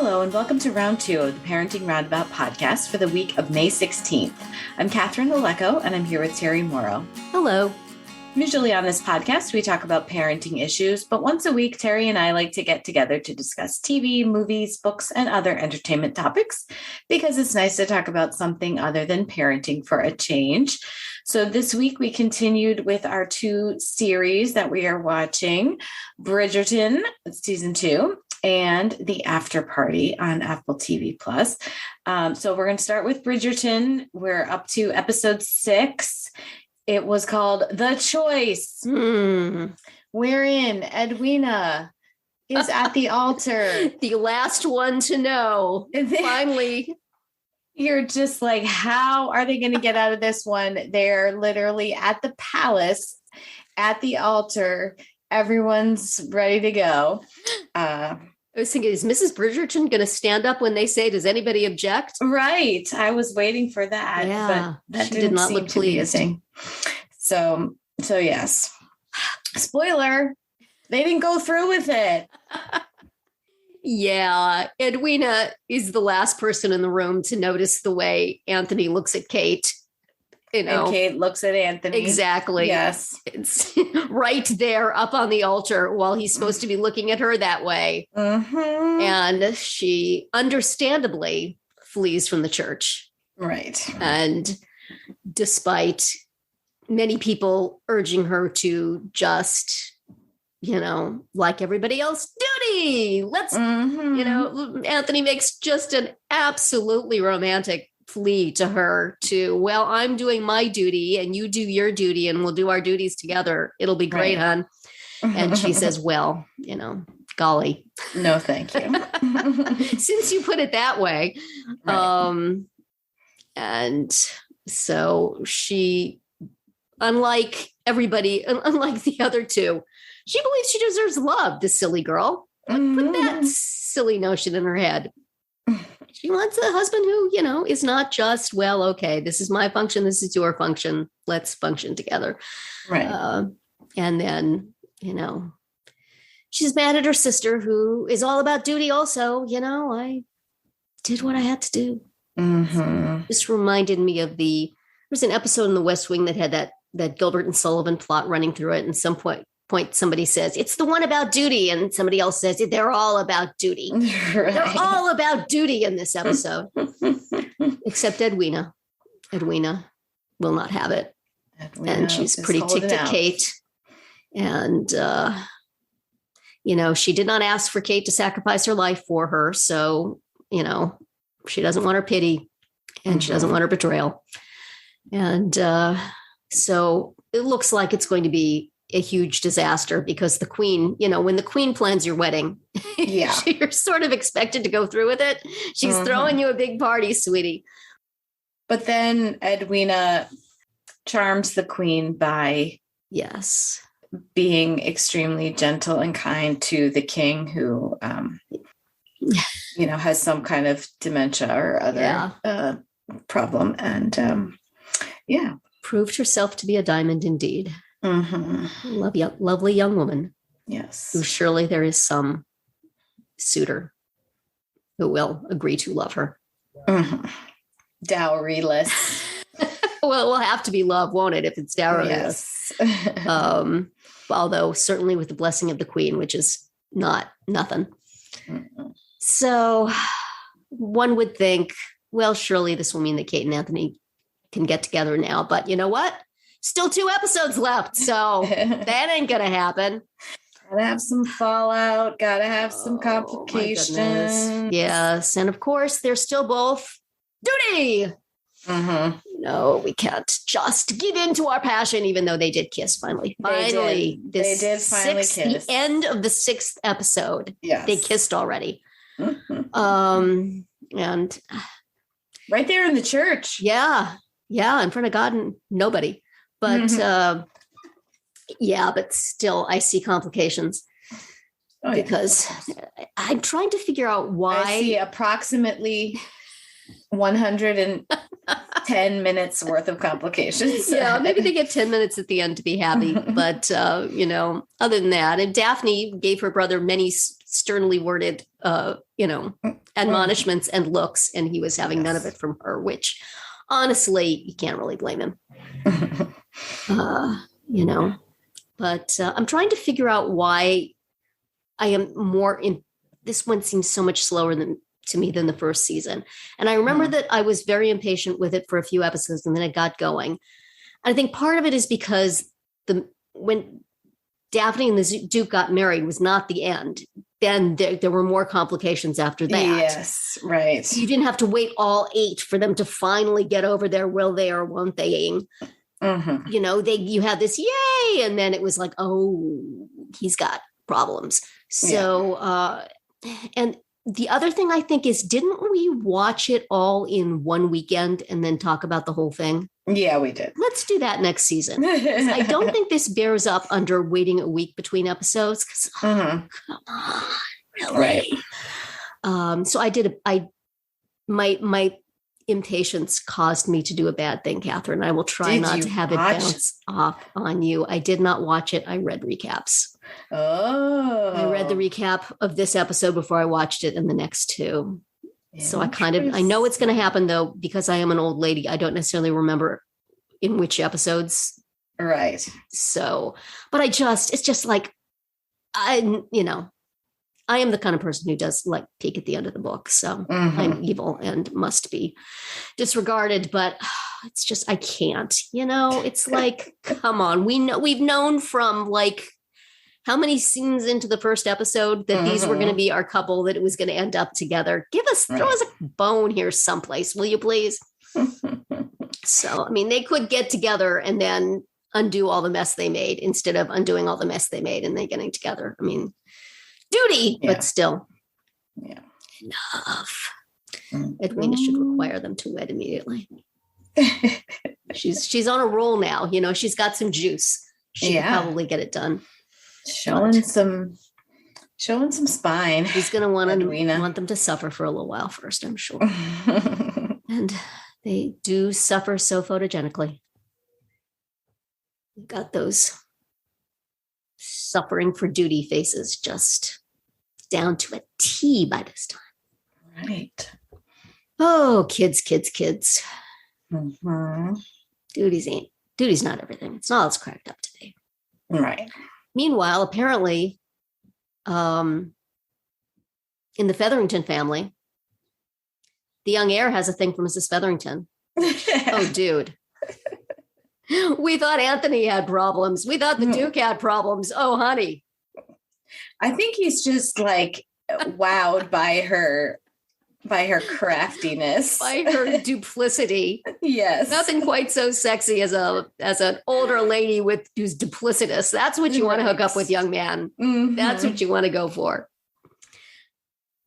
Hello, and welcome to round 2 of the Parenting Roundabout podcast for the week of May 16th. I'm Catherine Alecko, and I'm here with Terry Morrow. Hello. Usually on this podcast, we talk about parenting issues, but once a week, Terry and I like to get together to discuss TV, movies, books, and other entertainment topics because it's nice to talk about something other than parenting for a change. So this week, we continued with our 2 series that we are watching, Bridgerton, season 2, and the Afterparty on Apple TV+. So we're going to start with Bridgerton. We're up to episode 6. It was called The Choice, wherein Edwina is at the altar. The last one to know. Finally. You're just like, how are they going to get out of this one? They're literally at the palace, at the altar. Everyone's ready to go. I was thinking, is Mrs. Bridgerton going to stand up when they say, does anybody object? Right. I was waiting for that. Yeah, but that she did not look pleased. So yes. Spoiler, they didn't go through with it. Yeah. Edwina is the last person in the room to notice the way Anthony looks at Kate. You know, and Kate looks at Anthony. Exactly. Yes. It's right there up on the altar while he's supposed to be looking at her that way. Mm-hmm. And she understandably flees from the church. Right. And despite many people urging her to just, like everybody else, duty, let's, Anthony makes just an absolutely romantic plea to her to, well, I'm doing my duty and you do your duty and we'll do our duties together. It'll be great, hon. And she says, well, golly. No, thank you. Since you put it that way. Right. And so she, unlike the other 2, she believes she deserves love, this silly girl. Put that silly notion in her head. She wants a husband who, is not just, well, okay, this is my function, this is your function, let's function together. Right. And then, she's mad at her sister who is all about duty also. I did what I had to do. Mm-hmm. This reminded me of there's an episode in The West Wing that had that Gilbert and Sullivan plot running through it. And some point somebody says, it's the one about duty. And somebody else says, they're all about duty. Right. They're all about duty in this episode. Except Edwina. Edwina will not have it. And she's pretty ticked at Kate. And, she did not ask for Kate to sacrifice her life for her. So, she doesn't want her pity and she doesn't want her betrayal. And so it looks like it's going to be a huge disaster because the queen, when the queen plans your wedding, you're sort of expected to go through with it. She's throwing you a big party, sweetie. But then Edwina charms the queen by being extremely gentle and kind to the king who, has some kind of dementia or other problem. And proved herself to be a diamond indeed. Mm-hmm. Lovely young woman. Yes. Who surely there is some suitor who will agree to love her. Mm-hmm. Dowryless. Well, it will have to be love, won't it, if it's dowryless? Yes. Although certainly with the blessing of the queen, which is nothing. Mm-hmm. So one would think, well, surely this will mean that Kate and Anthony can get together now. But you know what? Still 2 episodes left. So that ain't going to happen. Gotta have some fallout. Gotta have some complications. Yes. And of course, they're still both duty. Mm-hmm. No, we can't just give in to our passion, even though they did kiss finally. They did finally kiss. The end of the 6th episode. Yes. They kissed already. Mm-hmm. And right there in the church. Yeah. In front of God and nobody. But but still I see complications because I'm trying to figure out why. I see approximately 100 and 10 minutes worth of complications. Yeah, maybe they get 10 minutes at the end to be happy. But, other than that, and Daphne gave her brother many sternly worded, admonishments and looks, and he was having none of it from her, which honestly, you can't really blame him. But I'm trying to figure out why I am more in. This one seems so much slower to me than the first season. And I remember that I was very impatient with it for a few episodes, and then it got going. And I think part of it is because when Daphne and the Duke got married was not the end. Then there were more complications after that. Yes, right. You didn't have to wait all 8 for them to finally get over their will they or won't they. Mm-hmm. You had this yay, and then it was like, oh, he's got problems. So, and the other thing I think is, didn't we watch it all in one weekend and then talk about the whole thing? Yeah, we did. Let's do that next season. I don't think this bears up under waiting a week between episodes. Come on, really? Right. So my impatience caused me to do a bad thing, Catherine. I will try not to have it bounce off on you. I did not watch it. I read recaps. Oh. I read the recap of this episode before I watched it and the next 2. So I know it's going to happen though, because I am an old lady. I don't necessarily remember in which episodes. Right. So, but it's just like, I am the kind of person who does like peek at the end of the book. So I'm evil and must be disregarded, but it's just, I can't, it's like, come on. We've known from like, how many scenes into the first episode that these were going to be our couple, that it was going to end up together. Throw us a bone here someplace, will you please? So, I mean, they could get together and then undo all the mess they made instead of undoing all the mess they made and then getting together. I mean, duty, but still. Yeah. Enough. Edwina should require them to wed immediately. She's on a roll now. She's got some juice. She can probably get it done. Showing some spine. He's going to want them to suffer for a little while first, I'm sure. And they do suffer so photogenically. We've got those suffering for duty faces just down to a T by this time. Right. Oh, kids. Mm-hmm. Duty's not everything. It's not all it's cracked up to be. Right. Meanwhile, apparently, in the Featherington family, the young heir has a thing for Mrs. Featherington. Oh, dude. We thought Anthony had problems. We thought the Duke had problems. Oh, honey. I think he's just like wowed by her craftiness, by her duplicity. Yes. Nothing quite so sexy as an older lady who's duplicitous. That's what you want to hook up with, young man. Mm-hmm. That's what you want to go for.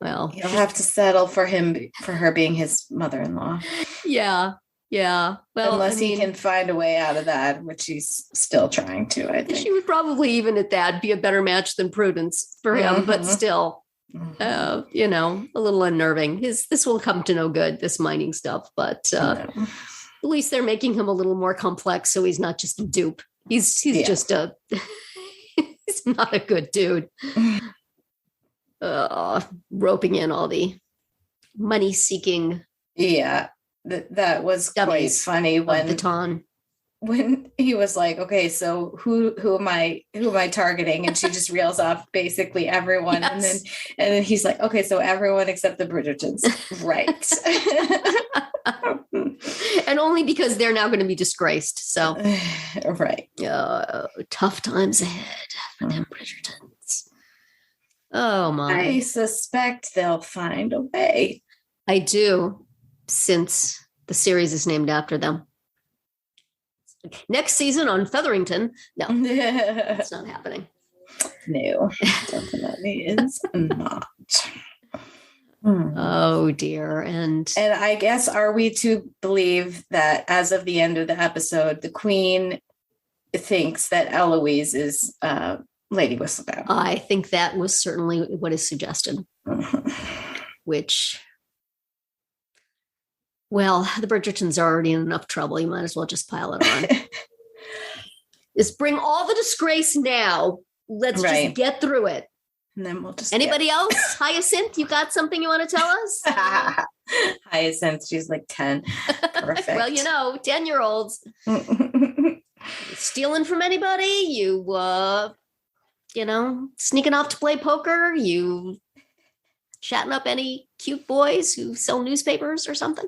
Well, you'll have to settle for her being his mother-in-law. Yeah. Well, unless he can find a way out of that, which he's still trying to, I think. She would probably, even at that, be a better match than Prudence for him, but still. A little unnerving. This will come to no good, this mining stuff, but at least they're making him a little more complex, so he's not just a dupe. He's just he's not a good dude. Roping in all the money-seeking. Yeah, that was quite funny when he was like, okay, so who am I targeting? And she just reels off basically everyone. Yes. And then he's like, okay, so everyone except the Bridgertons. Right. And only because they're now going to be disgraced. So right. Tough times ahead for them Bridgertons. Oh my. I suspect they'll find a way. I do, since the series is named after them. Next season on Featherington. No, it's not happening. No, definitely is not. Oh dear. And I guess, are we to believe that as of the end of the episode, the Queen thinks that Eloise is Lady Whistledown? I think that was certainly what is suggested, which Well, the Bridgerton's already in enough trouble. You might as well just pile it on. Just bring all the disgrace now. Let's just get through it. And then we'll just Anybody else? Hyacinth, you got something you want to tell us? Hyacinth, she's like 10. Perfect. Well, 10-year-olds stealing from anybody, you sneaking off to play poker, you chatting up any cute boys who sell newspapers or something.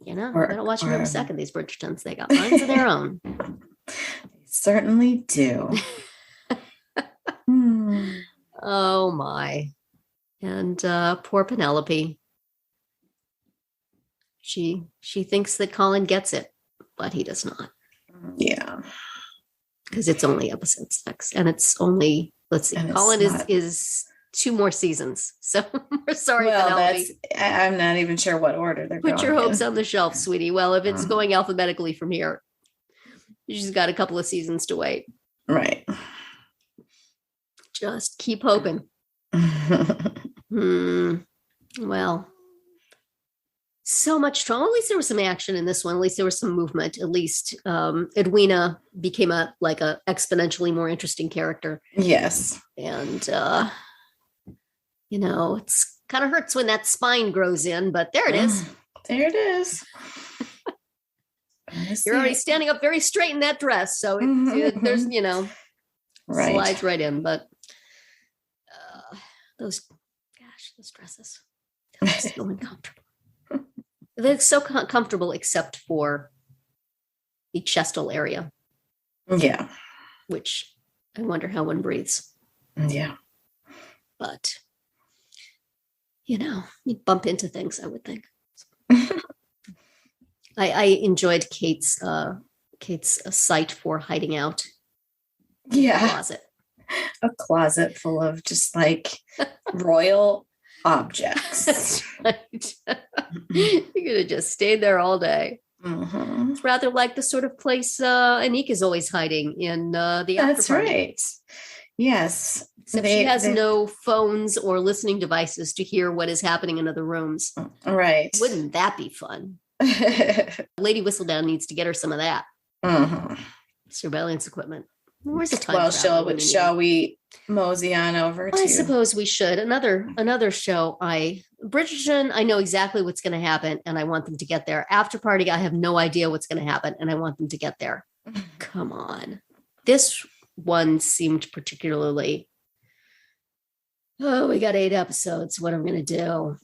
They don't watch them every second, these Bridgertons. They got minds of their own. They certainly do. Oh my. And poor Penelope. She thinks that Colin gets it, but he does not. Yeah. Because it's only episode 6. And it's only, let's see, Colin is 2 more seasons. So we're sorry, Penelope. I'm not even sure what order they're going. Put your hopes on the shelf, sweetie. Well, if it's going alphabetically from here, she's got a couple of seasons to wait. Right. Just keep hoping. Well, so much trauma. At least there was some action in this one. At least there was some movement. At least Edwina became a exponentially more interesting character. Yes. And it's kind of hurts when that spine grows in, but there it is. There it is. You're already standing up very straight in that dress, so there's slides right in. But those dresses, they're so uncomfortable. They're so comfortable, except for the chestal area. Yeah, which I wonder how one breathes. Yeah, but you bump into things, I would think. I enjoyed Kate's site for hiding out. Yeah, a closet full of just royal objects. That's right. You could have just stayed there all day. Mm-hmm. It's rather like the sort of place Anik is always hiding in the Afterparty. That's right. Yes. Except she has no phones or listening devices to hear what is happening in other rooms. Right. Wouldn't that be fun? Lady Whistledown needs to get her some of that. Mm-hmm. Surveillance equipment. Where's the time? Well, shall we mosey on over to? I suppose we should. Another show. Bridgerton, I know exactly what's going to happen, and I want them to get there. Afterparty, I have no idea what's going to happen, and I want them to get there. Come on. This one seemed particularly, we got 8 episodes. What am I going to do?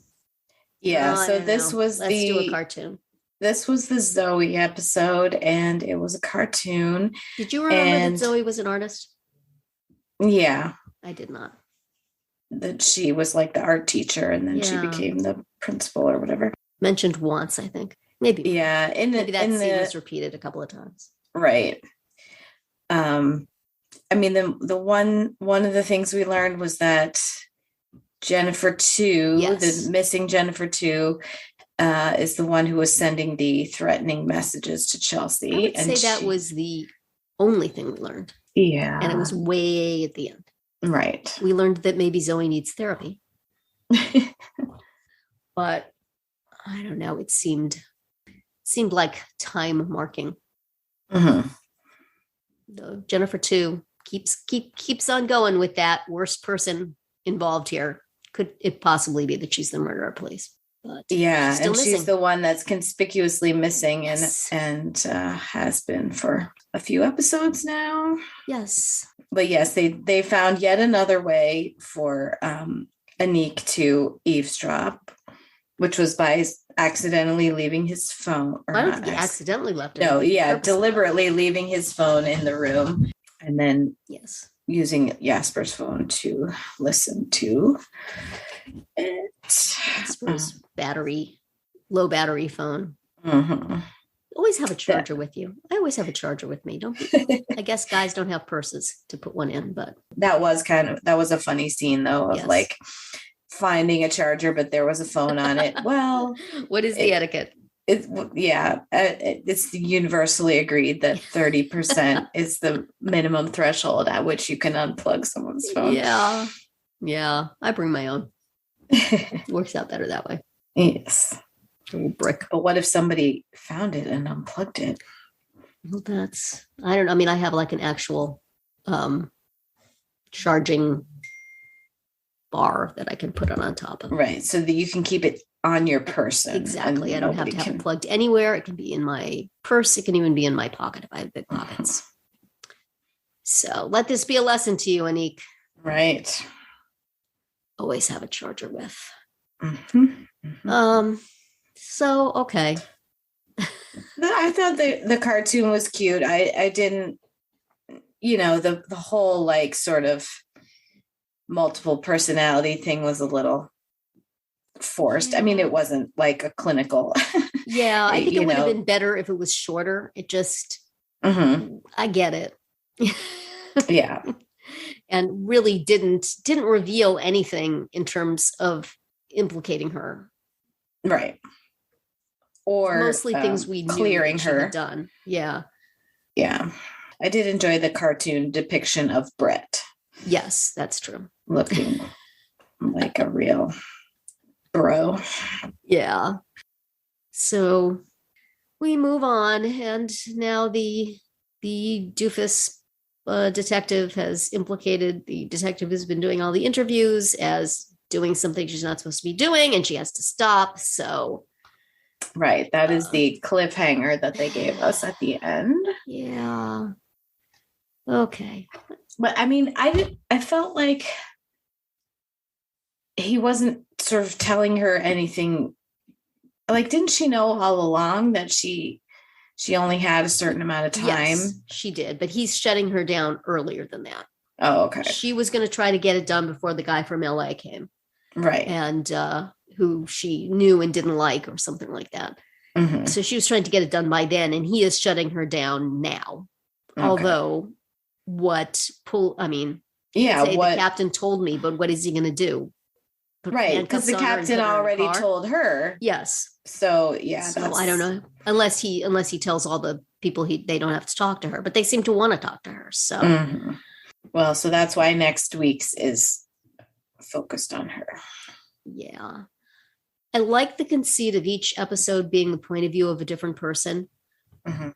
Yeah, so this was Let's do a cartoon. This was the Zoe episode, and it was a cartoon. Did you remember that Zoe was an artist? Yeah. I did not. That she was the art teacher, and then she became the principal or whatever. Mentioned once, I think. Maybe. Yeah. Maybe that scene was repeated a couple of times. Right. I mean, the one of the things we learned was that Jennifer 2, the missing Jennifer 2, is the one who was sending the threatening messages to Chelsea. I would say that was the only thing we learned. Yeah. And it was way at the end. Right. We learned that maybe Zoe needs therapy. But I don't know. It seemed like time marking. Mm-hmm. The Jennifer 2 keeps on going with that worst person involved here. Could it possibly be that she's the murderer, please? But yeah, she's the one that's conspicuously missing and has been for a few episodes now. Yes. But yes, they found yet another way for Anik to eavesdrop, which was by accidentally leaving his phone. I don't think he accidentally left it. No, deliberately leaving his phone in the room, and then using Jasper's phone to listen to it. Jasper's low battery phone. Mm-hmm. Always have a charger with you. I always have a charger with me. I guess guys don't have purses to put one in, but that was a funny scene though of finding a charger, but there was a phone on it. Well, what is the etiquette? It's universally agreed that 30% is the minimum threshold at which you can unplug someone's phone. Yeah. I bring my own. Works out better that way. Yes. little brick. But what if somebody found it and unplugged it? Well, I don't know. I mean, I have like an actual charging bar that I can put it on top of. Right. So that you can keep it on your person. Exactly. I don't have to have it plugged anywhere. It can be in my purse. It can even be in my pocket if I have big pockets. So let this be a lesson to you, Anik. Right. Always have a charger with. Mm-hmm. So, okay. I thought the cartoon was cute. I didn't, the whole like sort of multiple personality thing was a little forced. I mean, it wasn't like a clinical. Yeah, I think it would have been better if it was shorter. It just, I get it. Yeah. And really didn't reveal anything in terms of implicating her. Right. Or mostly things we knew clearing her. Done. Yeah. Yeah. I did enjoy the cartoon depiction of Brett. Yes, that's true. Looking like a real bro. Yeah. So we move on, and now the doofus detective has implicated the detective who's been doing all the interviews as doing something she's not supposed to be doing, and she has to stop. So right, that is the cliffhanger that they gave us at the end. Yeah. Okay. But I mean, I felt like he wasn't sort of telling her anything. Like, didn't she know all along that she only had a certain amount of time? Yes, she did, but he's shutting her down earlier than that. Oh, okay. She was going to try to get it done before the guy from LA came. Right. And who she knew and didn't like or something like that. Mm-hmm. So she was trying to get it done by then, and he is shutting her down now. Okay. Although the captain told me, but what is he going to do? Right, because the captain already told her. Yes. So yeah, so I don't know, unless he tells all the people they don't have to talk to her, but they seem to want to talk to her. So, well, so that's why next week's is focused on her. Yeah, I like the conceit of each episode being the point of view of a different person,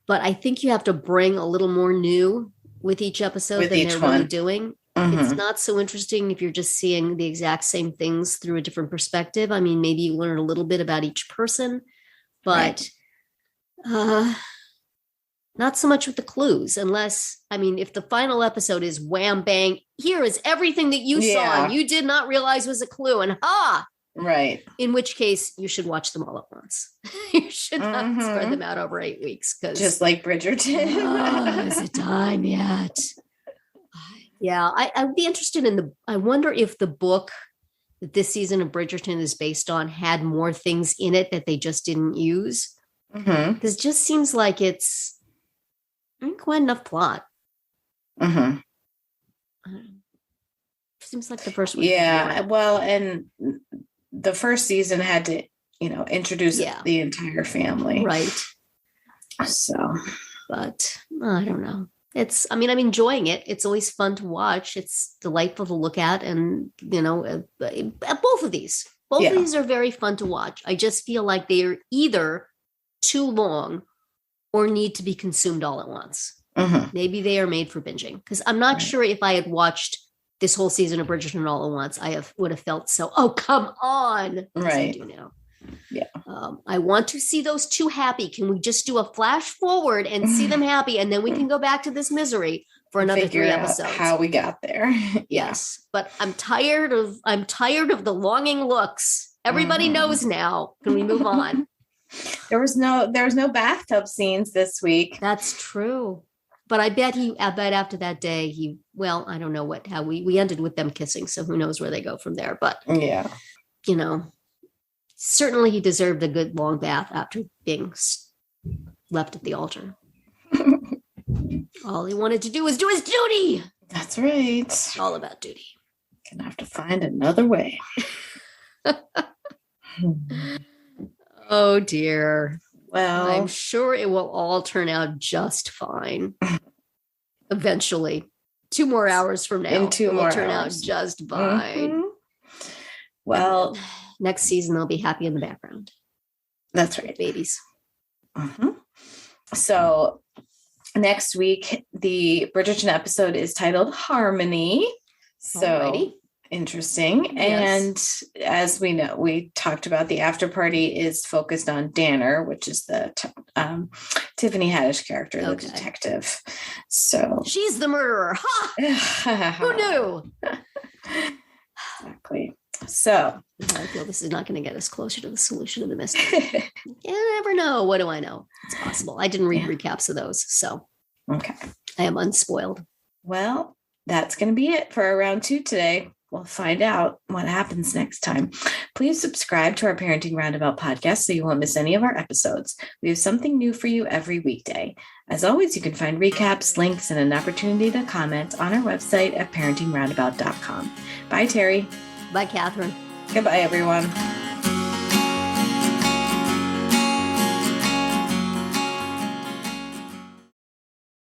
but I think you have to bring a little more new with each episode than they're really doing. It's not so interesting if you're just seeing the exact same things through a different perspective. I mean, maybe you learn a little bit about each person, but not so much with the clues, unless, I mean, if the final episode is wham, bang, here is everything that you saw and you did not realize was a clue, and right. In which case, you should watch them all at once. You should not spread them out over 8 weeks. Just like Bridgerton. Is it time yet? Yeah, I'd be interested I wonder if the book that this season of Bridgerton is based on had more things in it that they just didn't use. Because it just seems like it's quite enough plot. Seems like the first one. Yeah, well, and the first season had to, introduce the entire family. Right. So. But I don't know. I'm enjoying it. It's always fun to watch. It's delightful to look at. And, both of these are very fun to watch. I just feel like they're either too long or need to be consumed all at once. Maybe they are made for binging, because I'm not sure if I had watched this whole season of Bridgerton all at once, would have felt so, oh, come on. Right. I do now. Yeah. I want to see those two happy. Can we just do a flash forward and see them happy, and then we can go back to this misery for another 3 episodes? How we got there? Yes, but I'm tired of the longing looks. Everybody knows now. Can we move on? There was no bathtub scenes this week. That's true. But I bet after that day I don't know how we ended with them kissing, so who knows where they go from there. But yeah, certainly he deserved a good long bath after being left at the altar. All he wanted to do was do his duty. That's right. It's all about duty. Gonna have to find another way. Oh dear. Well, I'm sure it will all turn out just fine. Eventually. 2 more hours from now. In 2 more hours. It will turn out just fine. Well, next season they'll be happy in the background. That's right. Babies. Mm-hmm. So next week, the Bridgerton episode is titled Harmony. So Alrighty. interesting. Yes. And as we know, we talked about the after party is focused on Danner, which is the Tiffany Haddish character, the detective. So she's the murderer. Ha! Who knew? Exactly. So I feel this is not going to get us closer to the solution of the mystery. You never know. What do I know? It's possible. I didn't read recaps of those. So okay. I am unspoiled. Well, that's going to be it for our round 2 today. We'll find out what happens next time. Please subscribe to our Parenting Roundabout podcast so you won't miss any of our episodes. We have something new for you every weekday. As always, you can find recaps, links, and an opportunity to comment on our website at parentingroundabout.com. Bye, Terry. Bye, Catherine. Goodbye, everyone.